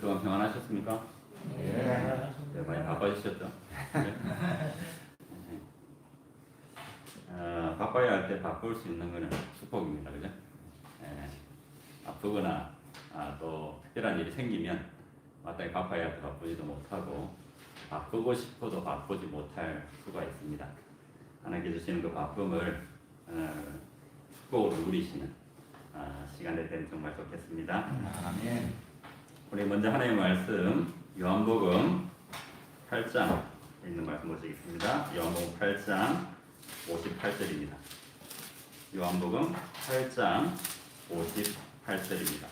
동안 평안하셨습니까? 네, 많이 바빠지셨죠? 네. 바빠야 할 때 바쁠 수 있는 것은 축복입니다. 그죠? 네. 아프거나 또 특별한 일이 생기면 마땅히 바빠야 할 때 바쁘지도 못하고 바쁘고 싶어도 바쁘지 못할 수가 있습니다. 하나님께 주시는 그 바쁨을 축복으로 누리시는 시간 될 때는 정말 좋겠습니다. 아멘. 우리 먼저 하나님의 말씀 요한복음 8장에 있는 말씀 보시겠습니다. 요한복음 8장 58절입니다. 요한복음 8장 58절입니다.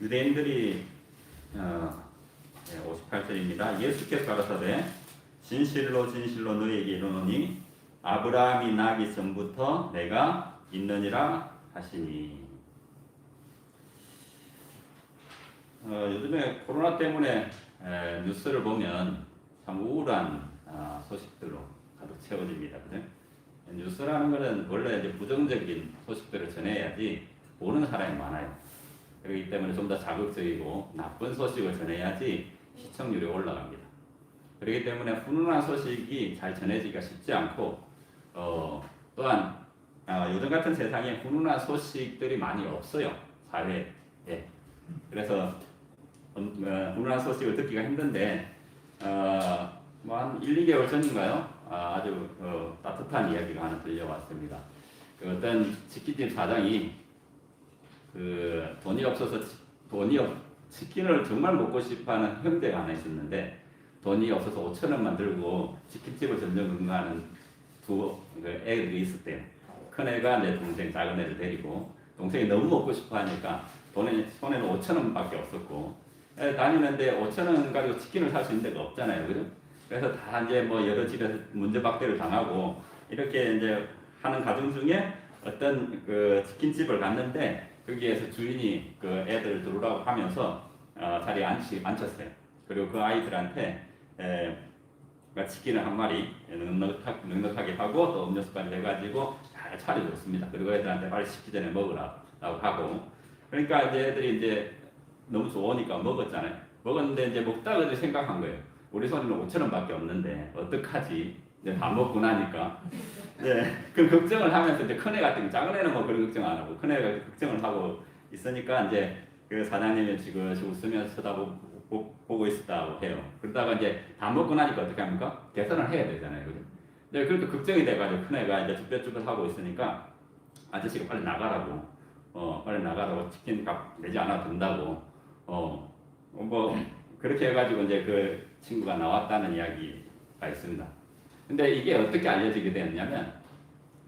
유대인들이 58절입니다. 예수께서 가라사대 진실로 진실로 너희에게 이르노니 아브라함이 나기 전부터 내가 있느니라 하시니. 요즘에 코로나 때문에 뉴스를 보면 참 우울한 소식들로 가득 채워집니다. 그죠? 뉴스라는 것은 원래 이제 부정적인 소식들을 전해야지 보는 사람이 많아요. 그렇기 때문에 좀 더 자극적이고 나쁜 소식을 전해야지 시청률이 올라갑니다. 그렇기 때문에 훈훈한 소식이 잘 전해지기가 쉽지 않고 또한 요즘 같은 세상에 훈훈한 소식들이 많이 없어요. 사회에. 그래서 훈훈한 소식을 듣기가 힘든데 뭐 한 1, 2개월 전인가요? 아주 따뜻한 이야기가 하나 들려왔습니다. 그 어떤 치킨집 사장이 돈이 없어서 치킨을 정말 먹고 싶어하는 형제가 하나 있었는데 돈이 없어서 5,000원만 들고 치킨집을 점점 근무하는 두 애들이 있었대요. 큰 애가 내 동생, 작은 애를 데리고 동생이 너무 먹고 싶어하니까 손에는 5,000원밖에 없었고 다니는데 5,000원 가지고 치킨을 살 수 있는 데가 없잖아요, 그죠? 그래서 다 이제 뭐 여러 집에서 문제박대를 당하고 이렇게 이제 하는 가정 중에 어떤 그 치킨집을 갔는데 거기에서 주인이 그 애들 들어오라고 하면서 자리에 앉혔어요. 그리고 그 아이들한테 치킨을 한 마리 넉넉하게 하고 또 음료수까지 해가지고 잘 차려줬습니다. 그리고 애들한테 빨리 식기 전에 먹으라고 하고 그러니까 이제 애들이 이제 너무 좋으니까 먹었잖아요. 먹었는데 이제 먹다가 애들이 생각한 거예요. 우리 손에는 5,000원밖에 없는데 어떡하지? 이제 다 먹고 나니까 그 걱정을 하면서 이제 큰 애 같은 거, 작은 애는 뭐 그런 걱정 안 하고 큰 애가 걱정을 하고 있으니까 이제 그 사장님이 지금 웃으면서 쳐다보고 있었다고 해요. 그러다가 이제 다 먹고 나니까 어떻게 합니까? 계산을 해야 되잖아요. 그죠? 이제 그렇게 걱정이 돼가지고 큰 애가 이제 쭈뼛쭈뼛 하고 있으니까 아저씨가 빨리 나가라고 치킨 값 내지 않아도 된다고 뭐 그렇게 해가지고 이제 그 친구가 나왔다는 이야기가 있습니다. 근데 이게 어떻게 알려지게 되었냐면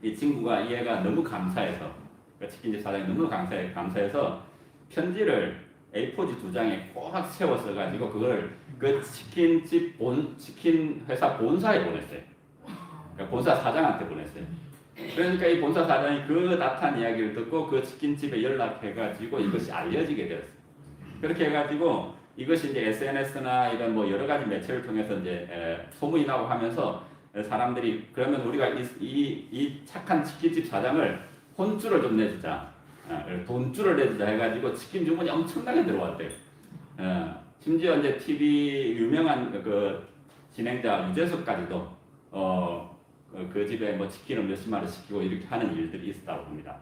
이 친구가 이 애가 너무 감사해서 그 치킨집 사장이 너무 감사해서 편지를 A4지 2장에 꽉 세워서 가지고 그걸 그 치킨 회사 본사에 보냈어요. 그러니까 본사 사장한테 보냈어요. 그러니까 이 본사 사장이 그 따뜻한 이야기를 듣고 그 치킨집에 연락해가지고 이것이 알려지게 되었어요. 그렇게 해가지고 이것이 이제 SNS나 이런 뭐 여러 가지 매체를 통해서 이제 소문이 나고 하면서 사람들이 그러면 우리가 이 착한 치킨집 사장을 혼주를 좀 내주자, 돈주를 내주자 해가지고 치킨 주문이 엄청나게 들어왔대요. 심지어 이제 TV 유명한 그 진행자 유재석까지도 그 집에 뭐 치킨을 몇십만 원 시키고 이렇게 하는 일들이 있었다고 합니다.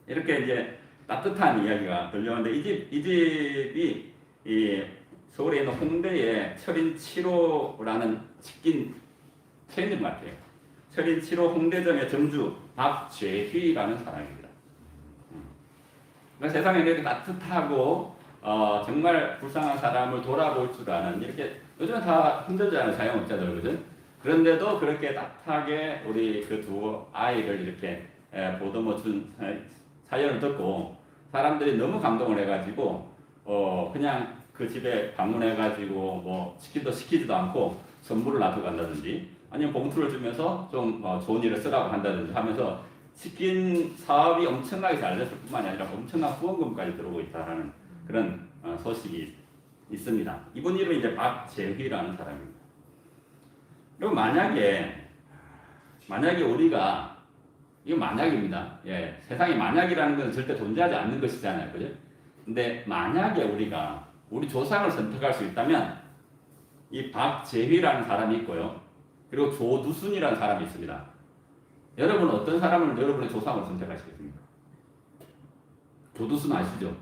이렇게 이제 따뜻한 이야기가 들려오는데 이 집이 이 서울에 있는 홍대에 철인 7호라는 치킨 체인점 같아요. 철인 7호 홍대점의 점주 박재휘라는 사람입니다. 그러니까 세상에 이렇게 따뜻하고 정말 불쌍한 사람을 돌아볼 줄 아는 이렇게 요즘은 다 힘들잖아요, 자영업자들 그죠? 그런데도 그렇게 따뜻하게 우리 그 두 아이를 이렇게 보듬어 준 사연을 듣고 사람들이 너무 감동을 해가지고 그냥 그 집에 방문해가지고 뭐 치킨도 시키지도 않고 선물을 놔두고 간다든지 아니면 봉투를 주면서 좀 좋은 일을 쓰라고 한다든지 하면서 치킨 사업이 엄청나게 잘 됐을 뿐만이 아니라 엄청난 후원금까지 들어오고 있다는 그런 소식이 있습니다. 이분 이름은 이제 박재휘라는 사람입니다. 그리고 만약에 만약에 우리가 이거 만약입니다. 예, 세상에 만약이라는 건 절대 존재하지 않는 것이잖아요, 그죠? 근데 만약에 우리가 우리 조상을 선택할 수 있다면 이 박재휘라는 사람이 있고요, 그리고 조두순이라는 사람이 있습니다. 여러분은 어떤 사람을 여러분의 조상으로 선택하시겠습니까? 조두순 아시죠?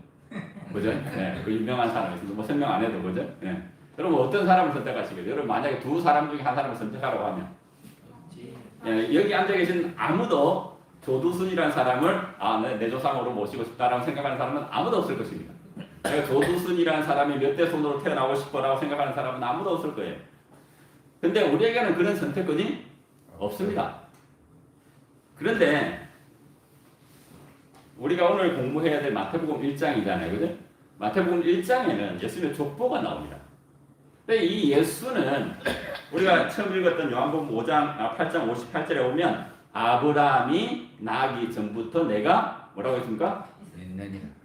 그죠? 네, 그 유명한 사람이 있습니다. 뭐 설명 안 해도 그죠? 네. 여러분 어떤 사람을 선택하시겠어요? 여러분 만약에 두 사람 중에 한 사람을 선택하라고 하면 여기 앉아 계신 아무도 조두순이라는 사람을 내 조상으로 모시고 싶다라고 생각하는 사람은 아무도 없을 것입니다. 조두순이라는 사람이 몇 대 손으로 태어나고 싶어라고 생각하는 사람은 아무도 없을 거예요. 근데 우리에게는 그런 선택권이 없습니다. 그런데 우리가 오늘 공부해야 될 마태복음 1장이잖아요. 그죠? 마태복음 1장에는 예수님의 족보가 나옵니다. 근데 이 예수는 우리가 처음 읽었던 요한복음 8장 58절에 보면 아브라함이 나기 전부터 내가 뭐라고 했습니까?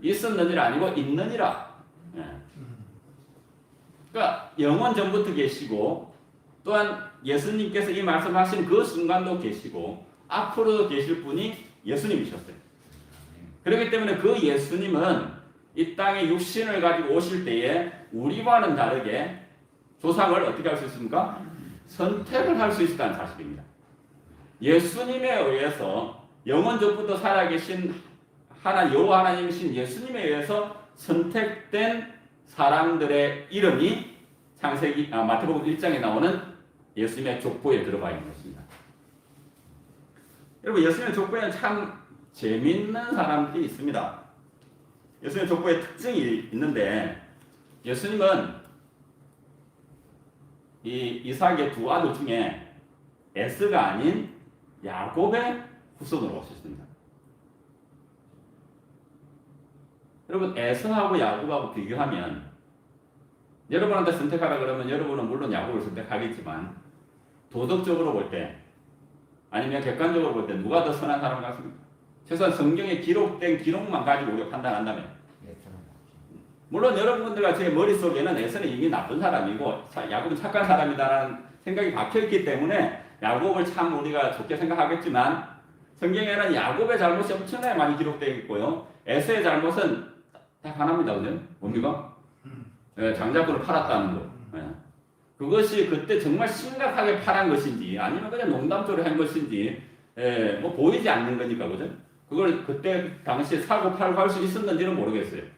있었느니라 아니고 있느니라. 예. 그러니까 영원 전부터 계시고 또한 예수님께서 이 말씀하신 그 순간도 계시고 앞으로도 계실 분이 예수님이셨어요. 그렇기 때문에 그 예수님은 이 땅에 육신을 가지고 오실 때에 우리와는 다르게 조상을 어떻게 할 수 있습니까? 선택을 할 수 있다는 사실입니다. 예수님에 의해서 영원 전부터 살아계신 여호와 하나님이신 예수님에 의해서 선택된 사람들의 이름이 마태복음 1장에 나오는 예수님의 족보에 들어가 있는 것입니다. 여러분 예수님의 족보에는 참 재미있는 사람들이 있습니다. 예수님의 족보에 특징이 있는데 예수님은 이 이삭의 두 아들 중에 에스가 아닌 야곱의 후손으로 오셨습니다. 여러분 에서하고 야곱하고 비교하면 여러분한테 선택하라 그러면 여러분은 물론 야곱을 선택하겠지만 도덕적으로 볼 때 아니면 객관적으로 볼 때 누가 더 선한 사람 같습니까? 최소한 성경에 기록된 기록만 가지고 우리가 판단한다면 물론 여러분들과 제 머릿속에는 에서는 이미 나쁜 사람이고 야곱은 착한 사람이다라는 생각이 박혀있기 때문에 야곱을 참 우리가 좋게 생각하겠지만 성경에는 야곱의 잘못이 엄청나게 많이 기록되어 있고요. 에서의 잘못은 딱 하나입니다. 그죠? 뭡니까? 장자권을 팔았다는 거. 그것이 그때 정말 심각하게 팔은 것인지 아니면 그냥 농담조로 한 것인지 뭐 보이지 않는 거니까 그죠? 그걸 그때 당시에 사고 팔고 할 수 있었는지는 모르겠어요.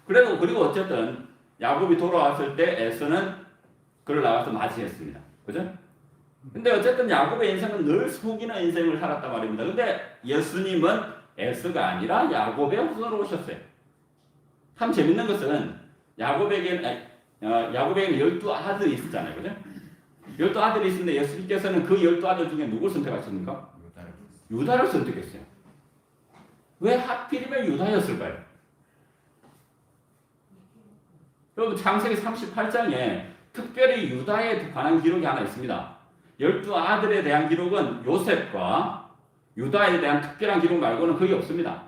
그리고 어쨌든 야곱이 돌아왔을 때 에서는 그를 나가서 맞이했습니다. 그죠? 근데 어쨌든 야곱의 인생은 늘 속이는 인생을 살았단 말입니다. 근데 예수님은 에서가 아니라 야곱의 후손으로 오셨어요. 참 재밌는 것은 야곱에게는 12아들이 있었잖아요. 그죠? 12아들이 있었는데 예수님께서는 그 12아들 중에 누굴 선택하셨습니까? 유다를 선택했어요. 왜 하필이면 유다였을까요? 여러분 창세기 38장에 특별히 유다에 관한 기록이 하나 있습니다. 12아들에 대한 기록은 요셉과 유다에 대한 특별한 기록 말고는 거의 없습니다.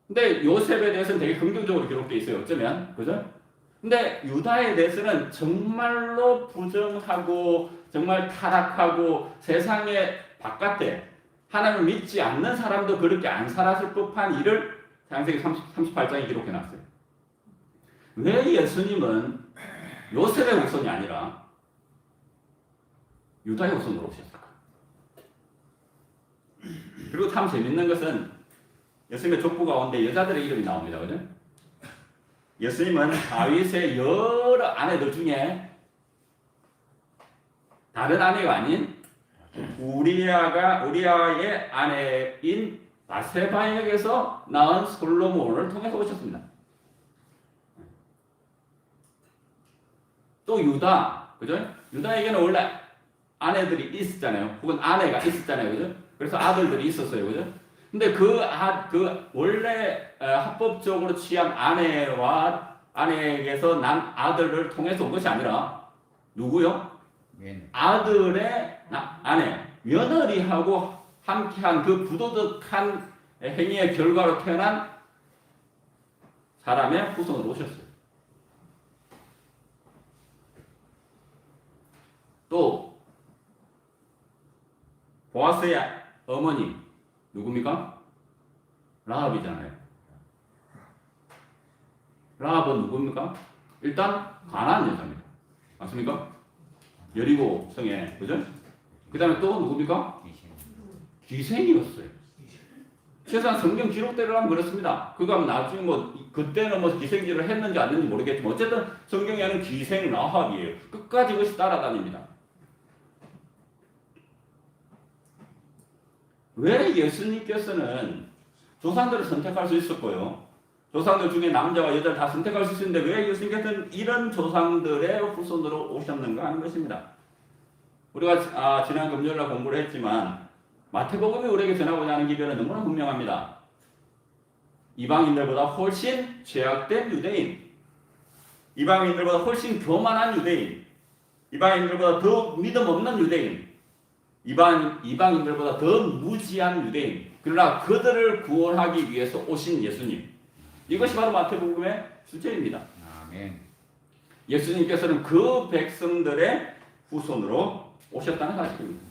근데 요셉에 대해서는 되게 긍정적으로 기록되어 있어요. 어쩌면. 그죠? 근데 유다에 대해서는 정말로 부정하고 정말 타락하고 세상의 바깥에 하나님을 믿지 않는 사람도 그렇게 안 살았을 법한 일을 창세기 38장에 기록해놨어요. 왜 예수님은 요셉의 후손이 아니라 유다의 후손으로 오셨을까? 그리고 참 재밌는 것은 예수님의 족보 가운데 여자들의 이름이 나옵니다. 그죠? 예수님은 다윗의 여러 아내들 중에 다른 아내가 아닌 우리아의 아내인 바세바에게서 낳은 솔로몬을 통해서 오셨습니다. 또 유다, 그죠? 유다에게는 원래 아내들이 있었잖아요. 혹은 아내가 있었잖아요. 그죠? 그래서 아들들이 있었어요. 그죠? 근데 그 원래 합법적으로 취한 아내에게서 난 아들을 통해서 온 것이 아니라 누구요? 아들의 아내, 며느리하고 함께한 그 부도덕한 행위의 결과로 태어난 사람의 후손으로 오셨어요. 또 보아스의 어머니 누굽니까? 라합이잖아요. 라합은 누굽니까? 일단 가나안 여자입니다. 맞습니까? 여리고 성에, 그죠? 그 다음에 또 누굽니까? 기생이었어요. 최소한 성경 기록대로 하면 그렇습니다. 그가 나중에 뭐 그때는 뭐 기생질을 했는지 안 했는지 모르겠지만 어쨌든 성경에는 기생 라합이에요. 끝까지 그것이 따라다닙니다. 왜 예수님께서는 조상들을 선택할 수 있었고요? 조상들 중에 남자와 여자를 다 선택할 수 있었는데 왜 예수님께서는 이런 조상들의 후손으로 오셨는가 하는 것입니다. 우리가 지난 금요일날 공부를 했지만 마태복음이 우리에게 전하고자 하는 기별은 너무나 분명합니다. 이방인들보다 훨씬 죄악된 유대인, 이방인들보다 훨씬 교만한 유대인, 이방인들보다 더 믿음 없는 유대인, 이방인들보다 더 무지한 유대인, 그러나 그들을 구원하기 위해서 오신 예수님, 이것이 바로 마태복음의 주제입니다. 아멘. 예수님께서는 그 백성들의 후손으로 오셨다는 사실입니다.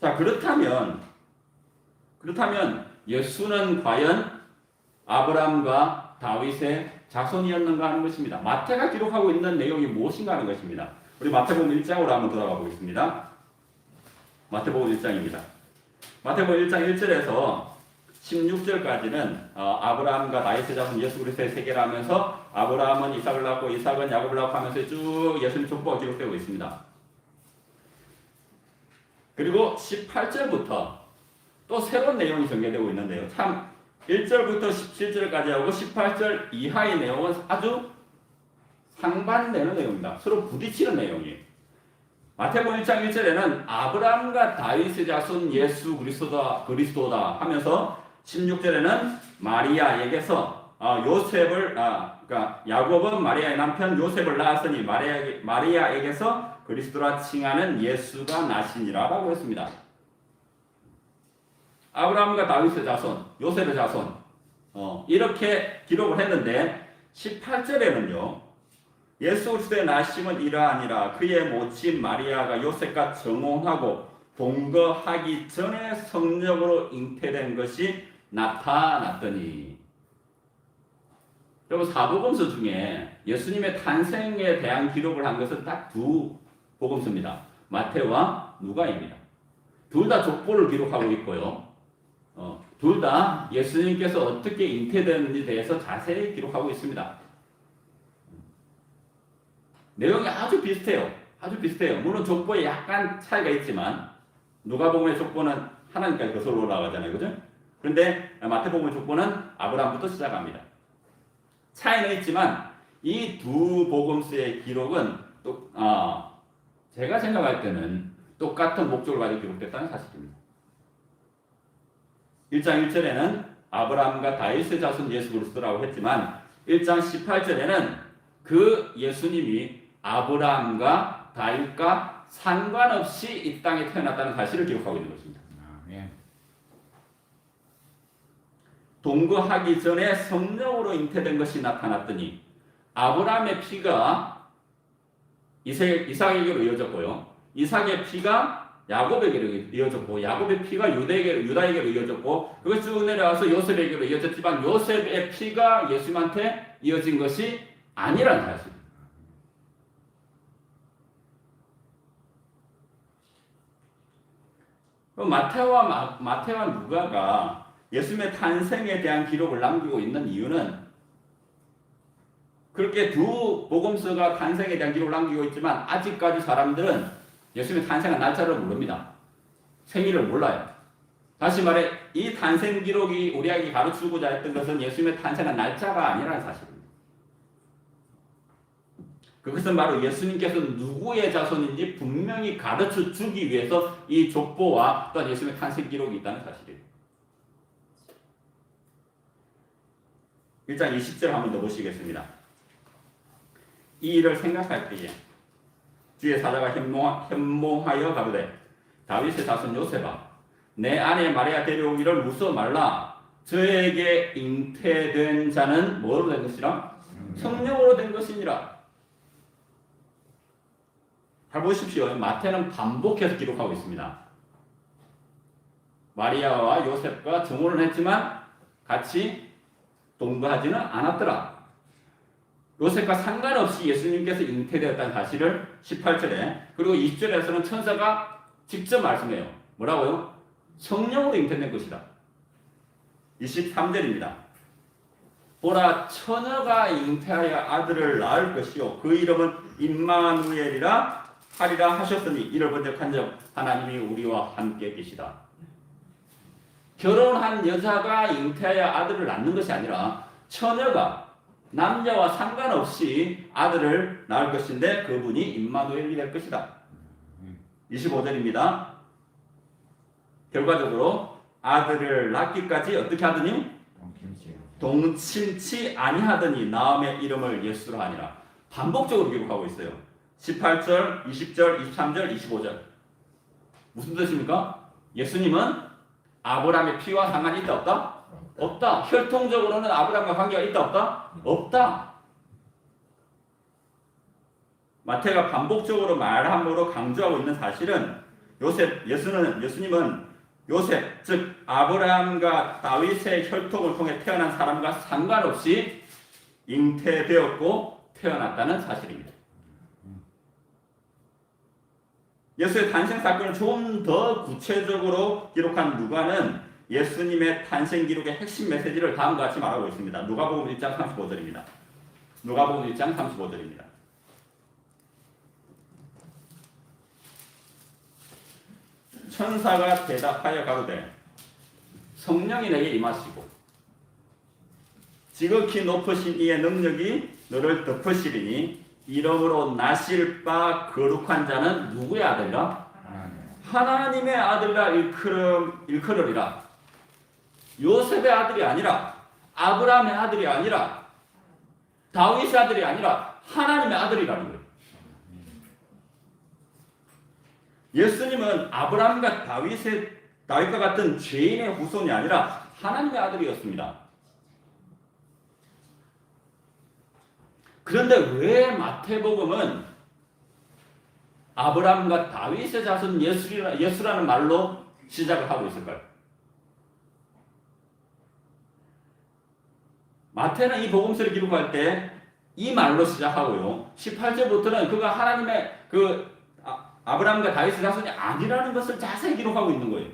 자, 그렇다면 예수는 과연 아브라함과 다윗의 자손이었는가 하는 것입니다. 마태가 기록하고 있는 내용이 무엇인가 하는 것입니다. 우리 마태복음 1장으로 한번 돌아가 보겠습니다. 마태복음 1장입니다. 마태복음 1장 1절에서 16절까지는 아브라함과 다윗의 자손 예수 그리스도의 세계를 하면서 아브라함은 이삭을 낳고 이삭은 야곱을 낳고 하면서 쭉 예수님 족보가 기록되고 있습니다. 그리고 18절부터 또 새로운 내용이 전개되고 있는데요. 참 1절부터 17절까지 하고 18절 이하의 내용은 아주 상반되는 내용입니다. 서로 부딪히는 내용이에요. 마태복음 1장 1절에는 아브라함과 다윗의 자손 예수 그리스도다 하면서 16절에는 마리아에게서 요셉을 그러니까 야곱은 마리아의 남편 요셉을 낳았으니 마리아에게서 그리스도라 칭하는 예수가 나시니라라고 했습니다. 아브라함과 다윗의 자손, 요셉의 자손 이렇게 기록을 했는데 18절에는요. 예수 그리스도의 나심은 이러하니라 그의 모친 마리아가 요셉과 정혼하고 동거하기 전에 성령으로 잉태된 것이 나타났더니. 여러분 사복음서 중에 예수님의 탄생에 대한 기록을 한 것은 딱 두 복음서입니다. 마태와 누가입니다. 둘 다 족보를 기록하고 있고요. 둘 다 예수님께서 어떻게 잉태되는지에 대해서 자세히 기록하고 있습니다. 내용이 아주 비슷해요. 아주 비슷해요. 물론 족보에 약간 차이가 있지만 누가복음의 족보는 하나님까지 거슬러 올라가잖아요. 그죠? 그런데 마태복음의 족보는 아브라함부터 시작합니다. 차이는 있지만 이 두 복음서의 기록은 또 제가 생각할 때는 똑같은 목적을 가지고 기록됐다는 사실입니다. 1장 1절에는 아브라함과 다윗의 자손 예수 그리스도라고 했지만 1장 18절에는 그 예수님이 아브라함과 다윗과 상관없이 이 땅에 태어났다는 사실을 기록하고 있는 것입니다. 아멘. 동거하기 전에 성령으로 잉태된 것이 나타났더니 아브라함의 피가 이삭에게로 이어졌고요. 이삭의 피가 야곱에게로 이어졌고 야곱의 피가 유다에게로 이어졌고 그것이 쭉 내려와서 요셉에게로 이어졌지만 요셉의 피가 예수님한테 이어진 것이 아니라는 사실입니다. 마태와 누가가 예수님의 탄생에 대한 기록을 남기고 있는 이유는 그렇게 두 복음서가 탄생에 대한 기록을 남기고 있지만 아직까지 사람들은 예수님의 탄생한 날짜를 모릅니다. 생일을 몰라요. 다시 말해 이 탄생 기록이 우리에게 가르치고자 했던 것은 예수님의 탄생한 날짜가 아니라는 사실입니다. 그것은 바로 예수님께서 누구의 자손인지 분명히 가르쳐 주기 위해서 이 족보와 또한 예수님의 탄생 기록이 있다는 사실이에요. 1장 20절 한번 더 보시겠습니다. 이 일을 생각할 때에 주의 사자가 현몽하여 가로되 다윗의 자손 요셉아 내 아내 마리아 데려오기를 무서 말라 저에게 잉태된 자는 뭐로 된 것이라? 성령으로 된 것이니라. 잘 보십시오. 마태는 반복해서 기록하고 있습니다. 마리아와 요셉과 정혼을 했지만 같이 동거하지는 않았더라. 요셉과 상관없이 예수님께서 잉태되었다는 사실을 18절에 그리고 20절에서는 천사가 직접 말씀해요. 뭐라고요? 성령으로 잉태된 것이다. 23절입니다. 보라 처녀가 잉태하여 아들을 낳을 것이요 그 이름은 임마누엘이라 하리라 하셨으니 이를 번역한즉 하나님이 우리와 함께 계시다. 결혼한 여자가 잉태하여 아들을 낳는 것이 아니라 처녀가 남자와 상관없이 아들을 낳을 것인데 그분이 임마누엘이 될 것이다. 25절입니다. 결과적으로 아들을 낳기까지 어떻게 하더니 동침치 아니하더니 나음의 이름을 예수로 하니라. 반복적으로 기록하고 있어요. 18절, 20절, 23절, 25절. 무슨 뜻입니까? 예수님은 아브라함의 피와 상관이 있다 없다? 없다. 혈통적으로는 아브라함과 관계가 있다 없다? 없다. 마태가 반복적으로 말함으로 강조하고 있는 사실은 예수님은 요셉, 즉 아브라함과 다윗의 혈통을 통해 태어난 사람과 상관없이 잉태되었고 태어났다는 사실입니다. 예수의 탄생 사건을 좀 더 구체적으로 기록한 누가는 예수님의 탄생 기록의 핵심 메시지를 다음과 같이 말하고 있습니다. 누가복음 1장 35절입니다. 누가복음 1장 35절입니다. 천사가 대답하여 가로되 성령이 내게 임하시고 지극히 높으신 이의 능력이 너를 덮으시리니 이러므로 나실 바 거룩한 자는 누구의 아들이라? 하나님의 아들이라 일컬으리라. 요셉의 아들이 아니라 아브라함의 아들이 아니라 다윗의 아들이 아니라 하나님의 아들이라는 거예요. 예수님은 아브라함과 다윗과 같은 죄인의 후손이 아니라 하나님의 아들이었습니다. 그런데 왜 마태복음은 아브라함과 다윗의 자손 예수라는 말로 시작을 하고 있을까요? 마태는 이 복음서를 기록할 때 이 말로 시작하고요. 18절부터는 그가 하나님의 아브라함과 다윗의 자손이 아니라는 것을 자세히 기록하고 있는 거예요.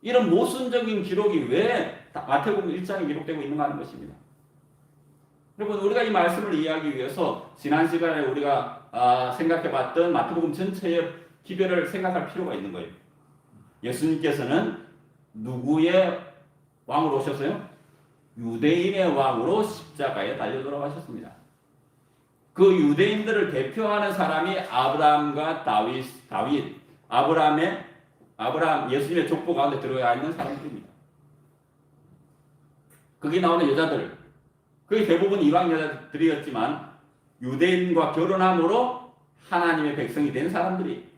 이런 모순적인 기록이 왜 마태복음 1장에 기록되고 있는가 하는 것입니다. 여러분, 우리가 이 말씀을 이해하기 위해서 지난 시간에 우리가 생각해봤던 마태복음 전체의 기별을 생각할 필요가 있는 거예요. 예수님께서는 누구의 왕으로 오셨어요? 유대인의 왕으로 십자가에 달려 돌아가셨습니다. 그 유대인들을 대표하는 사람이 아브라함과 다윗, 아브라함 예수님의 족보 가운데 들어가 있는 사람들입니다. 거기 나오는 여자들, 거의 대부분 이방 여자들이었지만 유대인과 결혼함으로 하나님의 백성이 된 사람들이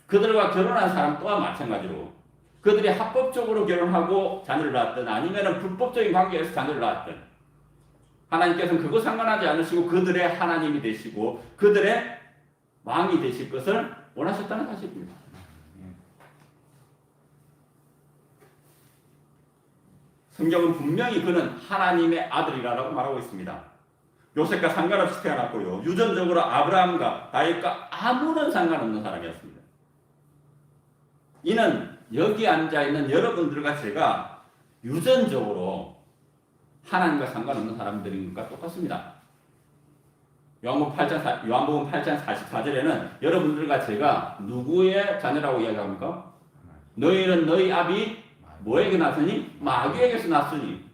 그들과 결혼한 사람 또한 마찬가지로 그들이 합법적으로 결혼하고 자녀를 낳았든 아니면 불법적인 관계에서 자녀를 낳았든 하나님께서는 그거 상관하지 않으시고 그들의 하나님이 되시고 그들의 왕이 되실 것을 원하셨다는 사실입니다. 성경은 분명히 그는 하나님의 아들이라고 말하고 있습니다. 요셉과 상관없이 태어났고요. 유전적으로 아브라함과 다윗과 아무런 상관없는 사람이었습니다. 이는 여기 앉아있는 여러분들과 제가 유전적으로 하나님과 상관없는 사람들인 것과 똑같습니다. 요한복음 8장 44절에는 여러분들과 제가 누구의 자녀라고 이야기합니까? 너희는 너희 아비 뭐에게 났으니? 마귀에게서 났으니.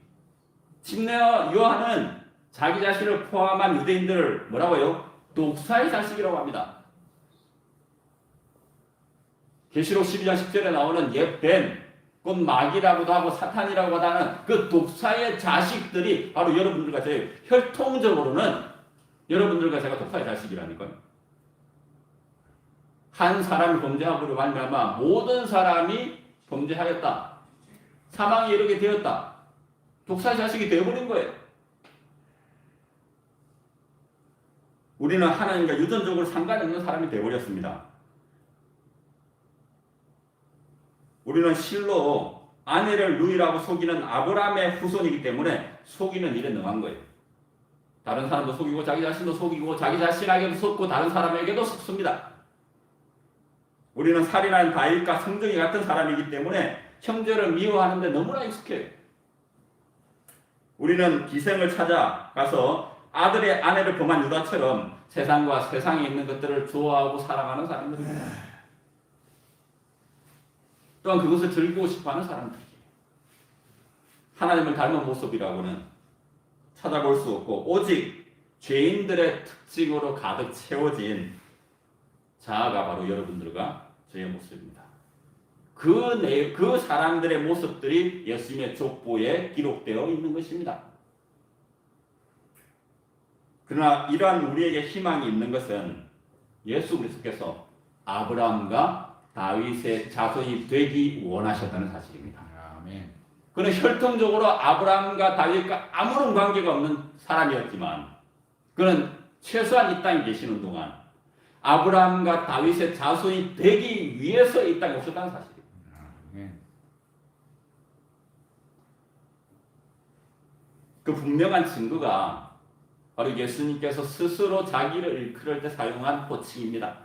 침례와 요한은 자기 자신을 포함한 유대인들을 뭐라고요? 독사의 자식이라고 합니다. 계시록 12장 10절에 나오는 벳, 곧 마귀라고도 하고 사탄이라고도 하는 그 독사의 자식들이 바로 여러분들과 제 혈통적으로는 여러분들과 제가 독사의 자식이라니까요. 한 사람이 범죄함으로 말미암아 모든 사람이 범죄하였다. 사망에 이르게 되었다. 독사의 자식이 되어버린 거예요. 우리는 하나님과 유전적으로 상관없는 사람이 되어버렸습니다. 우리는 실로 아내를 누이라고 속이는 아브라함의 후손이기 때문에 속이는 일에 능한 거예요. 다른 사람도 속이고 자기 자신도 속이고 자기 자신에게도 속고 다른 사람에게도 속습니다. 우리는 살인한 다윗과 성정이 같은 사람이기 때문에 형제를 미워하는데 너무나 익숙해요. 우리는 기생을 찾아가서 아들의 아내를 범한 유다처럼 세상과 세상에 있는 것들을 좋아하고 사랑하는 사람들입니다. 또한 그것을 즐기고 싶어하는 사람들이에요. 하나님을 닮은 모습이라고는 찾아볼 수 없고 오직 죄인들의 특징으로 가득 채워진 자아가 바로 여러분들과 저의 모습입니다. 그 사람들의 모습들이 예수님의 족보에 기록되어 있는 것입니다. 그러나 이러한 우리에게 희망이 있는 것은 예수 그리스도께서 아브라함과 다윗의 자손이 되기 원하셨다는 사실입니다. 아멘. 그는 혈통적으로 아브라함과 다윗과 아무런 관계가 없는 사람이었지만 그는 최소한 이 땅에 계시는 동안 아브라함과 다윗의 자손이 되기 위해서 이 땅에 오셨다는 사실입니다. 아멘. 그 분명한 증거가 바로 예수님께서 스스로 자기를 일컬을 때 사용한 호칭입니다.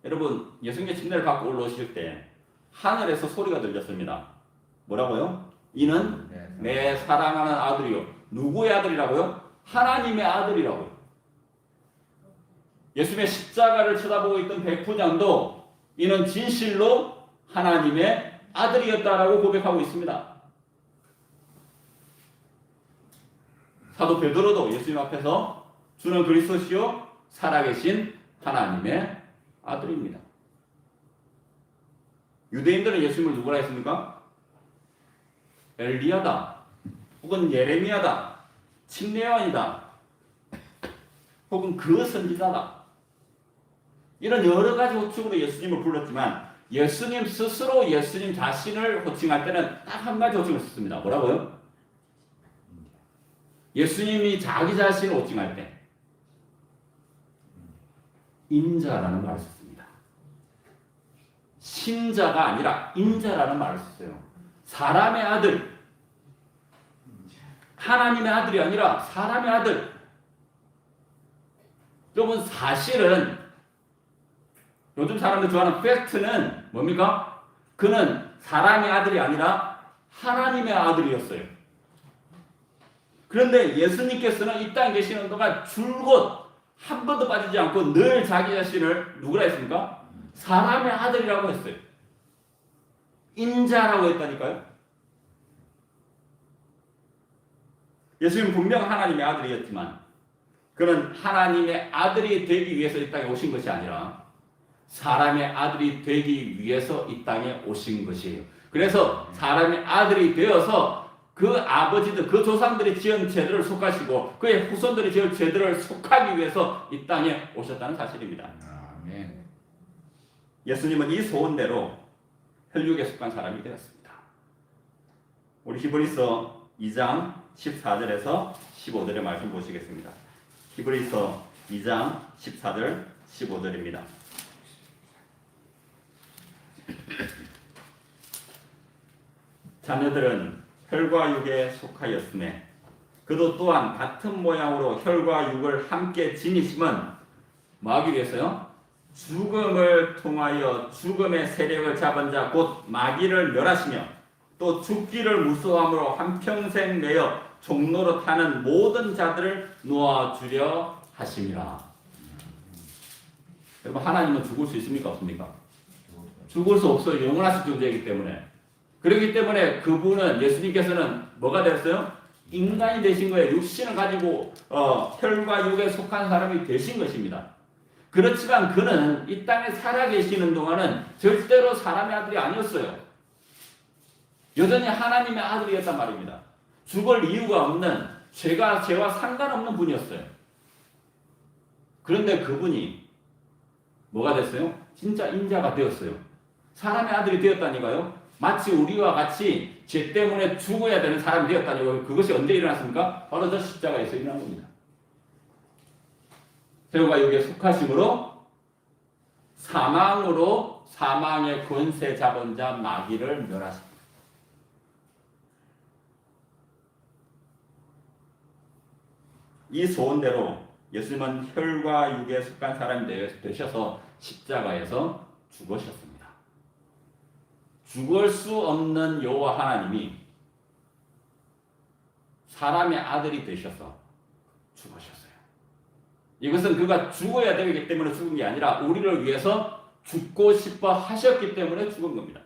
여러분, 예수님의 침례를 받고 올라오실 때 하늘에서 소리가 들렸습니다. 뭐라고요? 이는 내 사랑하는 아들이요. 누구의 아들이라고요? 하나님의 아들이라고요. 예수님의 십자가를 쳐다보고 있던 백부장도 이는 진실로 하나님의 아들이었다라고 고백하고 있습니다. 사도 베드로도 예수님 앞에서 주는 그리스도시요 살아계신 하나님의 아들입니다. 유대인들은 예수님을 누구라 했습니까? 엘리야다, 혹은 예레미야다, 침례요한이다, 혹은 그 선지자다. 이런 여러 가지 호칭으로 예수님을 불렀지만 예수님 스스로 예수님 자신을 호칭할 때는 딱 한 가지 호칭을 썼습니다. 뭐라고요? 예수님이 자기 자신을 호칭할 때 인자라는 말을 썼습니다. 신자가 아니라 인자라는 말을 썼어요. 사람의 아들, 하나님의 아들이 아니라 사람의 아들. 여러분, 사실은 요즘 사람들 좋아하는 팩트는 뭡니까? 그는 사람의 아들이 아니라 하나님의 아들이었어요. 그런데 예수님께서는 이 땅에 계시는 동안 줄곧 한 번도 빠지지 않고 늘 자기 자신을 누구라 했습니까? 사람의 아들이라고 했어요. 인자라고 했다니까요. 예수님은 분명 하나님의 아들이었지만 그는 하나님의 아들이 되기 위해서 이 땅에 오신 것이 아니라 사람의 아들이 되기 위해서 이 땅에 오신 것이에요. 그래서 사람의 아들이 되어서 그 아버지들, 그 조상들이 지은 죄들을 속하시고 그의 후손들이 지은 죄들을 속하기 위해서 이 땅에 오셨다는 사실입니다. 아멘. 예수님은 이 소원대로 혈육에 속한 사람이 되었습니다. 우리 히브리서 2장 14절에서 15절의 말씀 보시겠습니다. 히브리서 2장 14절 15절입니다. 자녀들은 혈과 육에 속하였음에 그도 또한 같은 모양으로 혈과 육을 함께 지니심은 뭐 하기 위해서요? 죽음을 통하여 죽음의 세력을 잡은 자 곧 마귀를 멸하시며 또 죽기를 무서워함으로 한평생 매여 종로로 타는 모든 자들을 놓아주려 하심이라. 여러분, 하나님은 죽을 수 있습니까? 없습니까? 죽을 수 없어요. 영원하신 존재이기 때문에. 그렇기 때문에 그분은, 예수님께서는 뭐가 되었어요? 인간이 되신 거예요. 육신을 가지고 혈과 육에 속한 사람이 되신 것입니다. 그렇지만 그는 이 땅에 살아계시는 동안은 절대로 사람의 아들이 아니었어요. 여전히 하나님의 아들이었단 말입니다. 죽을 이유가 없는, 죄와 상관없는 분이었어요. 그런데 그분이 뭐가 됐어요? 진짜 인자가 되었어요. 사람의 아들이 되었다니까요. 마치 우리와 같이 죄 때문에 죽어야 되는 사람이 되었다니까요. 그것이 언제 일어났습니까? 바로 저 십자가에서 일어난 겁니다. 혈과 육에 속하심으로 사망으로 사망의 권세 잡은 자 마귀를 멸하십니다. 이 소원대로 예수님은 혈과 육에 속한 사람이 되셔서 십자가에서 죽으셨습니다. 죽을 수 없는 여호와 하나님이 사람의 아들이 되셔서 죽으셨어요. 이것은 그가 죽어야 되기 때문에 죽은 게 아니라 우리를 위해서 죽고 싶어 하셨기 때문에 죽은 겁니다.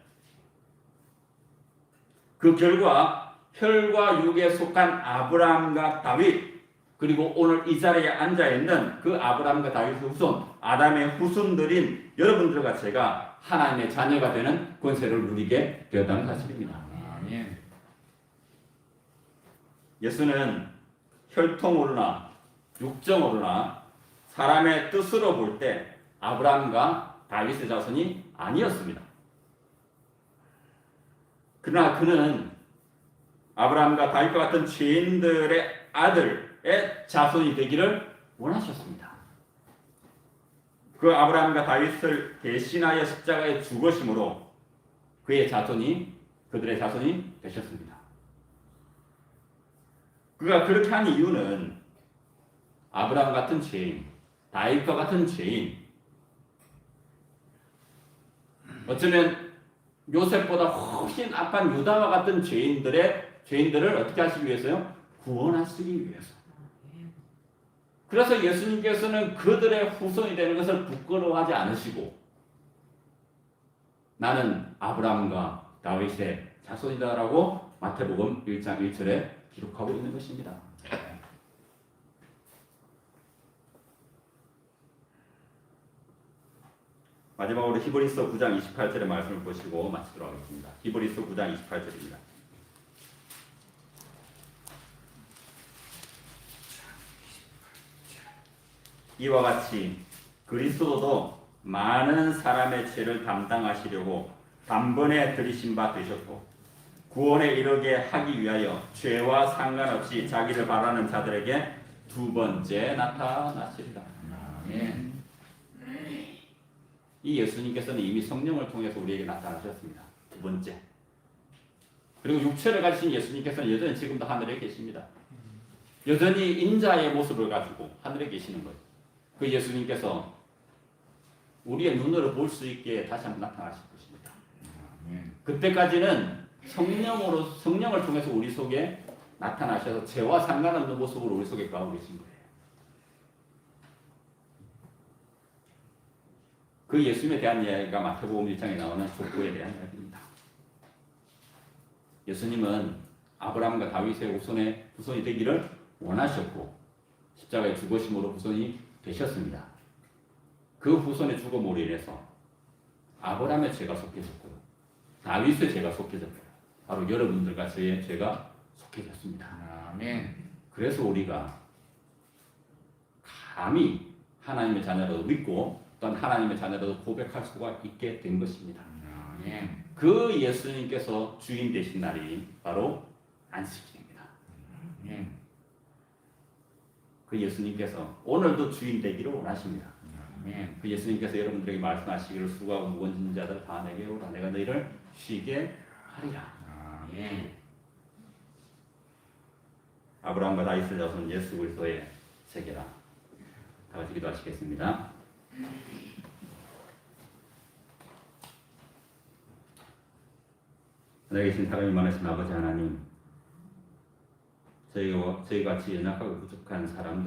그 결과 혈과 육에 속한 아브라함과 다윗, 그리고 오늘 이 자리에 앉아있는 그 아브라함과 다윗의 후손, 아담의 후손들인 여러분들과 제가 하나님의 자녀가 되는 권세를 누리게 되었다는 사실입니다. 아멘. 예수는 혈통으로나 육정으로나 사람의 뜻으로 볼 때 아브라함과 다윗의 자손이 아니었습니다. 그러나 그는 아브라함과 다윗과 같은 죄인들의 아들의 자손이 되기를 원하셨습니다. 그 아브라함과 다윗을 대신하여 십자가에 죽으심으로 그들의 자손이 되셨습니다. 그가 그렇게 한 이유는 아브라함 같은 죄인, 다윗과 같은 죄인, 어쩌면 요셉보다 훨씬 악한 유다와 같은 죄인들을 어떻게 하시기 위해서요? 구원하시기 위해서. 그래서 예수님께서는 그들의 후손이 되는 것을 부끄러워하지 않으시고 나는 아브라함과 다윗의 자손이다라고 마태복음 1장 1절에 기록하고 있는 것입니다. 마지막으로 히브리서 9장 28절의 말씀을 보시고 마치도록 하겠습니다. 히브리서 9장 28절입니다. 이와 같이 그리스도도 많은 사람의 죄를 담당하시려고 단번에 들이신 바 되셨고 구원에 이르게 하기 위하여 죄와 상관없이 자기를 바라는 자들에게 두 번째 나타나시리라. 아멘. 이 예수님께서는 이미 성령을 통해서 우리에게 나타나셨습니다. 두 번째. 그리고 육체를 가지신 예수님께서는 여전히 지금도 하늘에 계십니다. 여전히 인자의 모습을 가지고 하늘에 계시는 거예요. 그 예수님께서 우리의 눈으로 볼 수 있게 다시 한번 나타나실 것입니다. 아멘. 그때까지는 성령을 통해서 우리 속에 나타나셔서 죄와 상관없는 모습으로 우리 속에 가고 계신 거예요. 그 예수님에 대한 이야기가 마태복음 1장에 나오는 족보에 대한 이야기입니다. 예수님은 아브라함과 다윗의 후손이 되기를 원하셨고 십자가에 죽으심으로 후손이 되셨습니다. 그 후손의 죽음으로 인해서 아브라함의 죄가 속해졌고 다윗의 죄가 속해졌고 바로 여러분들과 저의 죄가 속해졌습니다. 아멘. 그래서 우리가 감히 하나님의 자녀라도 믿고 또한 하나님의 자녀라도 고백할 수가 있게 된 것입니다. 아멘. 그 예수님께서 주인 되신 날이 바로 안식일입니다. 아멘. 그 예수님께서 오늘도 주인 되기를 원하십니다. 아멘. 그 예수님께서 여러분들에게 말씀하시기를 수고하고 무거운 짐진 자들 다 내게 오라 내가 너희를 쉬게 하리라. 아멘. 아브라함과 다윗의 자손 예수 그리스도의 세계라. 다 같이 기도하시겠습니다. 하늘에 계신 사랑이 많으신 아버지 하나님, 저희 같이 연약하고 부족한 사람들